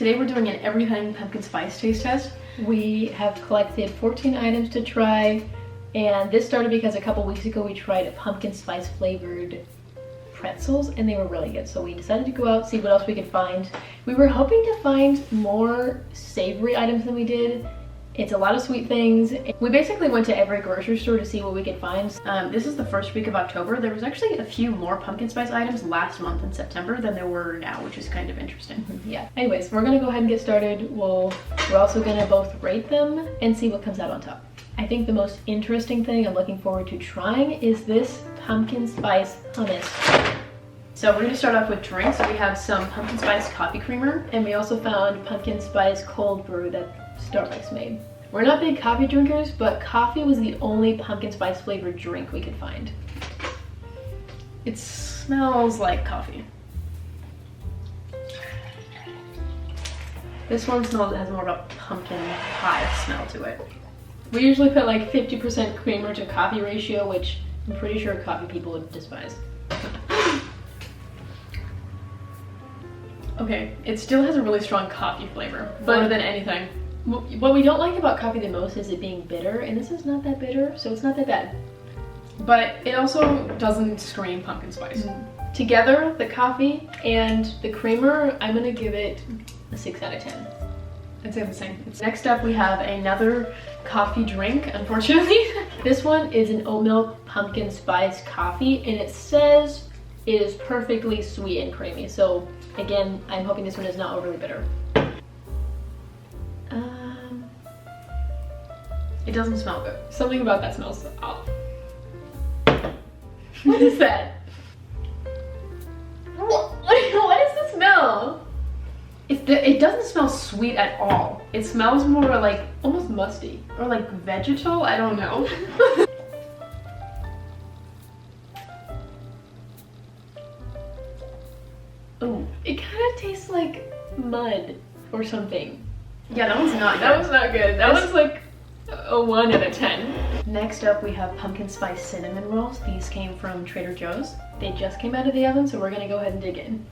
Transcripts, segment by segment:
Today we're doing an everything pumpkin spice taste test. We have collected 14 items to try, and this started because a couple weeks ago we tried a pumpkin spice flavored pretzels and they were really good. So we decided to go out, see what else we could find. We were hoping to find more savory items than we did. It's a lot of sweet things. We basically went to every grocery store to see what we could find. This is the first week of October. There was actually a few more pumpkin spice items last month in September than there were now, which is kind of interesting. Yeah. Anyways, we're gonna go ahead and get started. We're also gonna both rate them and see what comes out on top. I think the most interesting thing I'm looking forward to trying is this pumpkin spice hummus. So we're gonna start off with drinks. We have some pumpkin spice coffee creamer. And we also found pumpkin spice cold brew that Starbucks made. We're not big coffee drinkers, but coffee was the only pumpkin spice flavored drink we could find. It smells like coffee. This one has more of a pumpkin pie smell to it. We usually put like 50% creamer to coffee ratio, which I'm pretty sure coffee people would despise. Okay, it still has a really strong coffee flavor, more than anything. What we don't like about coffee the most is it being bitter, and this is not that bitter, so it's not that bad. But it also doesn't scream pumpkin spice. Together, the coffee and the creamer, I'm gonna give it a 6 out of 10. I'd say the same. Next up, we have another coffee drink, unfortunately. This one is an oat milk pumpkin spice coffee, and it says it is perfectly sweet and creamy. So again, I'm hoping this one is not overly bitter. It doesn't smell good. Something about that smells off. What is that? What is the smell? It doesn't smell sweet at all. It smells more like almost musty. or like vegetal. I don't know. Oh, it kind of tastes like mud or something. Yeah, that one's not good. That one's not good. That one's like a 1 out of 10. Next up, we have pumpkin spice cinnamon rolls. These came from Trader Joe's. They just came out of the oven, so we're gonna go ahead and dig in.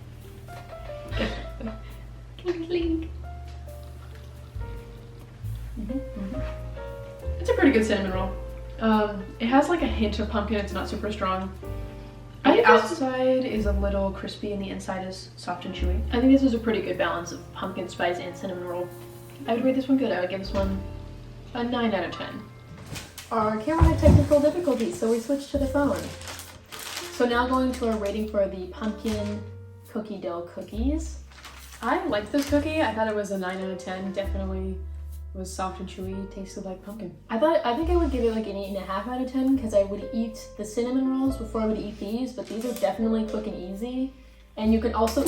Clink, clink. It's a pretty good cinnamon roll. It has like a hint of pumpkin. It's not super strong. I The think outside is a little crispy and the inside is soft and chewy. I think this is a pretty good balance of pumpkin spice and cinnamon roll. I would rate this one good. I would give this one a 9 out of 10. Our camera had technical difficulties, so we switched to the phone. So now going to our rating for the pumpkin cookie dough cookies. I liked this cookie. I thought it was a 9 out of 10. Definitely was soft and chewy, tasted like pumpkin. I think I would give it like an 8.5 out of 10 because I would eat the cinnamon rolls before I would eat these, but these are definitely quick and easy. And you can also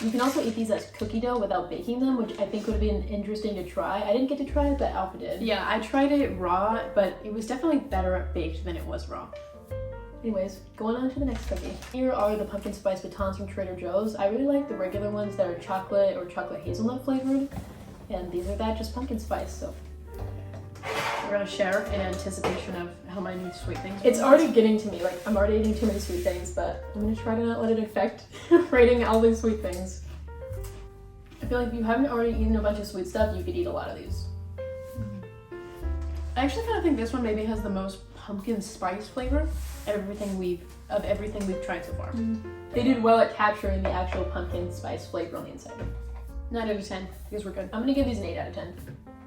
you can also eat these as cookie dough without baking them, which I think would have been interesting to try. I didn't get to try it, but Alpha did. Yeah, I tried it raw, but it was definitely better baked than it was raw. Anyways, going on to the next cookie. Here are the pumpkin spice batons from Trader Joe's. I really like the regular ones that are chocolate or chocolate hazelnut flavored, and these are that just pumpkin spice. So We're gonna share in anticipation of how many sweet things. it's already getting to me. Like I'm already eating too many sweet things, but I'm gonna try to not let it affect rating all these sweet things. I feel like if you haven't already eaten a bunch of sweet stuff, you could eat a lot of these. I actually kind of think this one maybe has the most pumpkin spice flavor of everything we've tried so far. They did well at capturing the actual pumpkin spice flavor on the inside. 9 out of 10 because we're good. I'm gonna give these an 8 out of 10.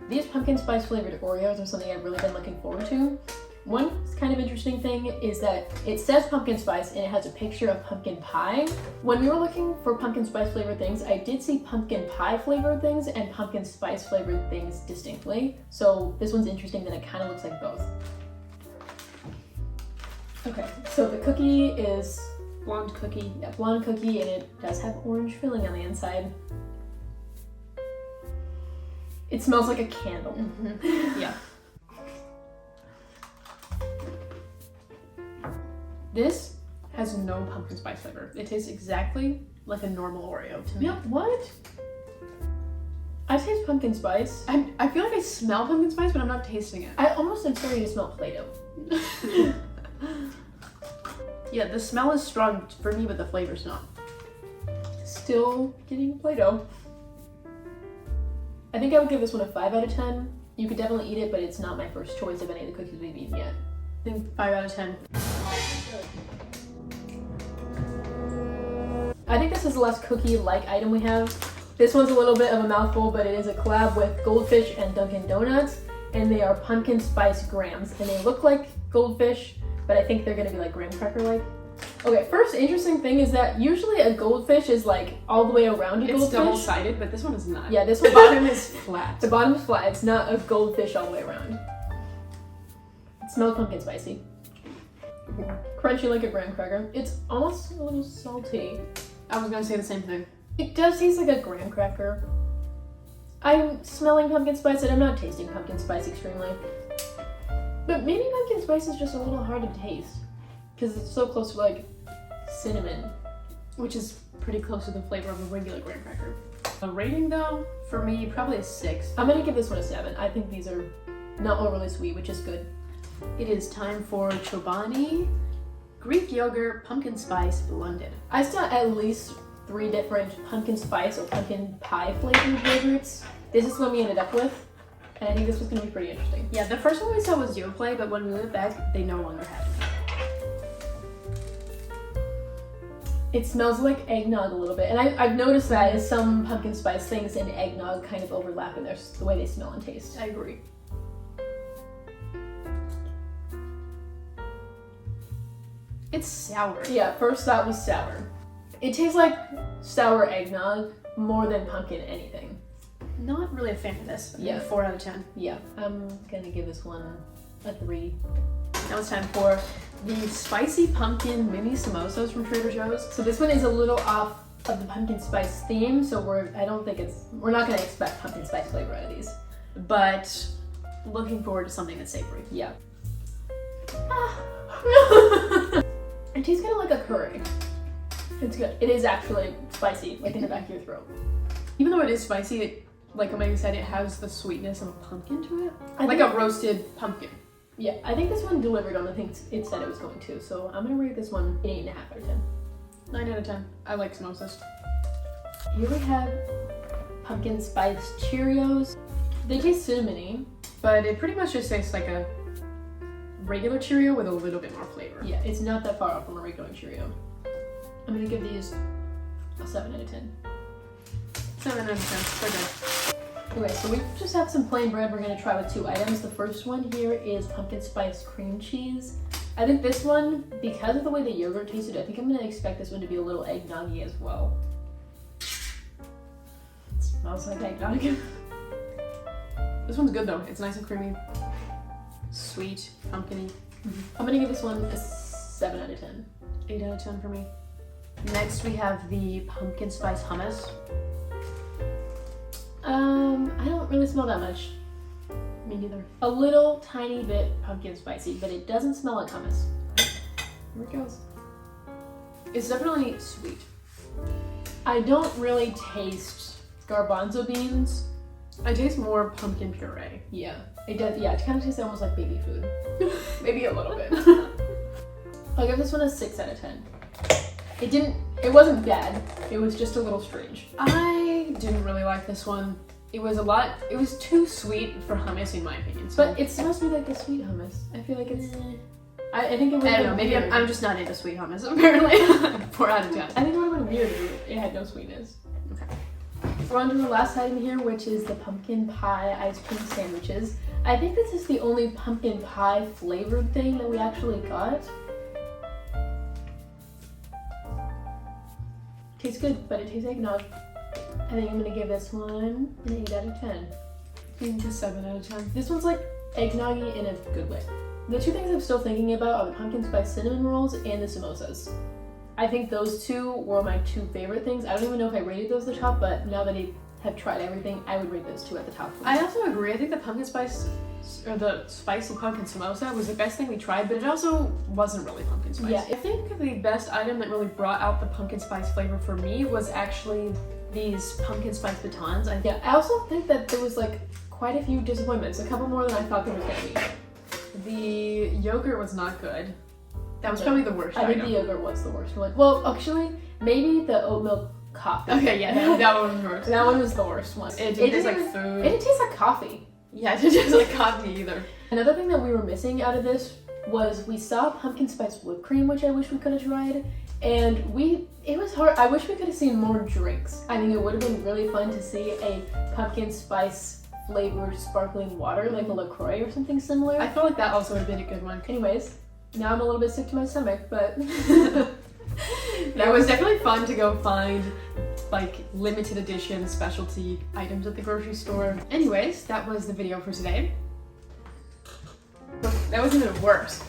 These pumpkin spice flavored Oreos are something I've really been looking forward to. One kind of interesting thing is that it says pumpkin spice and it has a picture of pumpkin pie. When we were looking for pumpkin spice flavored things, I did see pumpkin pie flavored things and pumpkin spice flavored things distinctly. So this one's interesting that it kind of looks like both. Okay, so the cookie is Blonde cookie. a blonde cookie and it does have orange filling on the inside. It smells like a candle. Yeah. This has no pumpkin spice flavor. It tastes exactly like a normal Oreo to me. Yeah, what? I taste pumpkin spice. I feel like I smell pumpkin spice, but I'm not tasting it. I almost am starting to smell Play-Doh. Yeah, the smell is strong for me, but the flavor's not. Still getting Play-Doh. I think I would give this one a 5 out of 10. You could definitely eat it, but it's not my first choice of any of the cookies we've eaten yet. I think 5 out of 10. I think this is the last cookie-like item we have. This one's a little bit of a mouthful, but it is a collab with Goldfish and Dunkin' Donuts, and they are pumpkin spice grams, and they look like Goldfish, but I think they're gonna be like graham cracker-like. Okay, first interesting thing is that usually a Goldfish is like all the way around a It's Goldfish. double-sided, but this one is not. Yeah, this The one bottom is flat. The bottom is flat. It's not a Goldfish all the way around. It smells pumpkin spicy. Crunchy like a graham cracker. It's almost a little salty. I was gonna say the same thing. It does taste like a graham cracker. I'm smelling pumpkin spice and I'm not tasting pumpkin spice extremely. But maybe pumpkin spice is just a little hard to taste. Because it's so close to like cinnamon. Which is pretty close to the flavor of a regular graham cracker. The rating though, for me, probably a 6. I'm gonna give this one a 7. I think these are not overly sweet, which is good. It is time for Chobani Greek yogurt pumpkin spice blended. I saw at least 3 different pumpkin spice or pumpkin pie flavored yogurts. This is what we ended up with, and I think this was gonna be pretty interesting. Yeah, the first one we saw was Yoplait, but when we went back, they no longer had it. It smells like eggnog a little bit, and I've noticed that as some pumpkin spice things and eggnog kind of overlap in the way they smell and taste. I agree. It's sour. Yeah, first thought was sour. It tastes like sour eggnog more than pumpkin anything. Not really a fan of this. Yeah. 4 out of 10. Yeah, I'm gonna give this one a 3. Now it's time for the spicy pumpkin mini samosas from Trader Joe's. So this one is a little off of the pumpkin spice theme, so we're not gonna expect pumpkin spice flavor out of these. But looking forward to something that's savory. Yeah. It tastes kind of like a curry. It's good. It is actually spicy, like in the back of your throat. Even though it is spicy, it, like Omega said, it has the sweetness of a pumpkin to it. I Like think- a roasted pumpkin. Yeah, I think this one delivered on the things it said it was going to, so I'm gonna rate this one an 8.5 out of 10. 9 out of 10. I like samosas. Here we have pumpkin spice Cheerios. They taste cinnamony. But it pretty much just tastes like a regular Cheerio with a little bit more flavor. Yeah, it's not that far off from a regular Cheerio. I'm gonna give these a 7 out of 10. 7 out of 10. They're good. Okay, so we just have some plain bread we're gonna try with 2 items. The first one here is pumpkin spice cream cheese. I think this one, because of the way the yogurt tasted, I think I'm gonna expect this one to be a little eggnoggy as well. It smells like eggnog. This one's good though. It's nice and creamy. Sweet, pumpkin-y. I'm gonna give this one a 7 out of 10. 8 out of 10 for me. Next we have the pumpkin spice hummus. I don't really smell that much. Me neither. A little tiny bit pumpkin spicy, but it doesn't smell like hummus. Here it goes. It's definitely sweet. I don't really taste garbanzo beans. I taste more pumpkin puree. Yeah, it does. Yeah, it kind of tastes almost like baby food. Maybe a little bit. I'll give this one a 6 out of 10. It wasn't bad. It was just a little strange. I didn't really like this one. It was too sweet for hummus in my opinion. So. But it's supposed to be like a sweet hummus. I feel like it's. I think it would. I don't know, maybe I'm just not into sweet hummus, apparently. 4 out of 10. I think it would have been weird if it had no sweetness. Okay. We're on to the last item here, which is the pumpkin pie ice cream sandwiches. I think this is the only pumpkin pie flavored thing that we actually got. Tastes good, but it tastes eggnog. I think I'm gonna give this one an 8 out of 10. I think a 7 out of 10. This one's like eggnoggy in a good way. The 2 things I'm still thinking about are the pumpkin spice cinnamon rolls and the samosas. I think those 2 were my 2 favorite things. I don't even know if I rated those the top, but now that I have tried everything, I would rate those 2 at the top. I also agree. I think the pumpkin spice, or the spicy pumpkin samosa was the best thing we tried, but it also wasn't really pumpkin spice. Yeah. I think the best item that really brought out the pumpkin spice flavor for me was actually these pumpkin spice batons. Yeah, I also think that there was like quite a few disappointments, a couple more than I thought there was gonna be. The yogurt was not good. That was probably the worst I think item. the yogurt was the worst one. Well, actually, maybe the oat milk coffee. Okay, yeah, that one was worse. That one was the worst one. It didn't taste like It food. didn't taste like coffee. Yeah, it didn't taste like coffee either. Another thing that we were missing out of this was we saw pumpkin spice whipped cream, which I wish we could have tried. And it was hard. I wish we could have seen more drinks. I think it would have been really fun to see a pumpkin spice flavored sparkling water, like a LaCroix or something similar. I feel like that also would have been a good one. Anyways, now I'm a little bit sick to my stomach, but It was definitely fun to go find like limited edition specialty items at the grocery store. Anyways, that was the video for today. That was even worse.